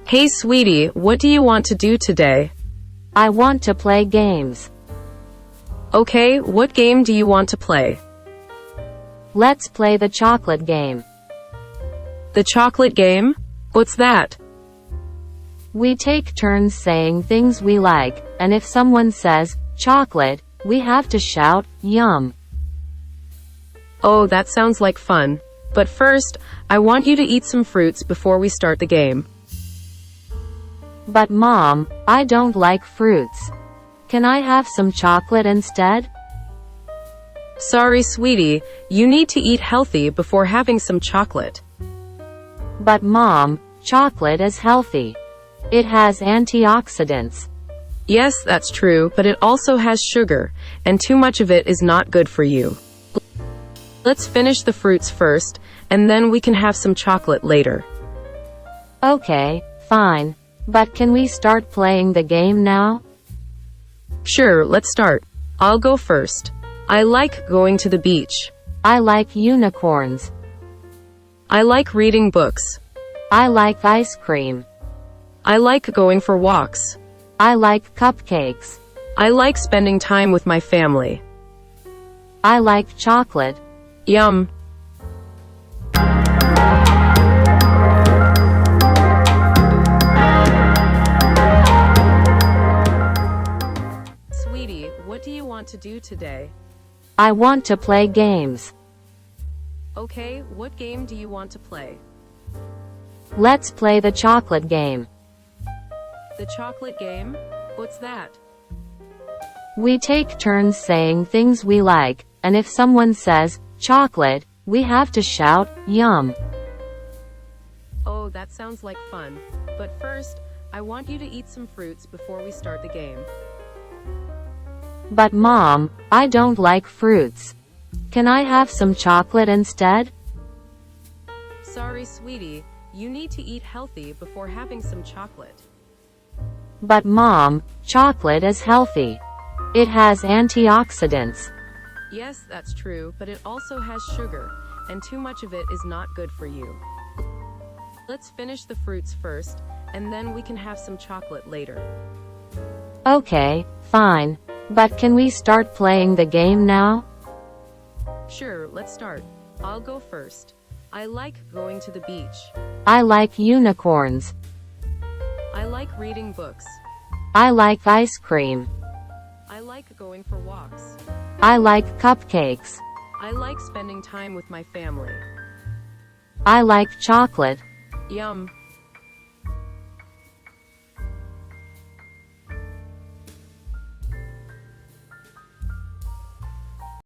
Hey sweetie, what do you want to do today? I want to play games. Okay, what game do you want to play? Let's play the chocolate game. The chocolate game? What's that? We take turns saying things we like, and if someone says, chocolate, we have to shout, yum. Oh, that sounds like fun. But first, I want you to eat some fruits before we start the game. But Mom, I don't like fruits. Can I have some chocolate instead? Sorry sweetie, you need to eat healthy before having some chocolate. But Mom, chocolate is healthy. It has antioxidants. Yes, that's true, but it also has sugar, and too much of it is not good for you. Let's finish the fruits first, and then we can have some chocolate later. Okay, fine. But can we start playing the game now? Sure, let's start. I'll go first. I like going to the beach. I like unicorns. I like reading books. I like ice cream. I like going for walks. I like cupcakes. I like spending time with my family. I like chocolate. Yum. Sweetie, what do you want to do today? I want to play games. Okay, what game do you want to play? Let's play the chocolate game. The chocolate game? What's that? We take turns saying things we like, and if someone says, chocolate, we have to shout, yum. Oh, that sounds like fun. But first, I want you to eat some fruits before we start the game. But Mom, I don't like fruits. Can I have some chocolate instead? Sorry, sweetie, you need to eat healthy before having some chocolate. But Mom, chocolate is healthy. It has antioxidants. Yes, that's true, but it also has sugar, and too much of it is not good for you. Let's finish the fruits first, and then we can have some chocolate later. Okay, fine. But can we start playing the game now? Sure, let's start. I'll go first. I like going to the beach. I like unicorns. I like reading books. I like ice cream. I like going for walks. I like cupcakes. I like spending time with my family. I like chocolate. Yum.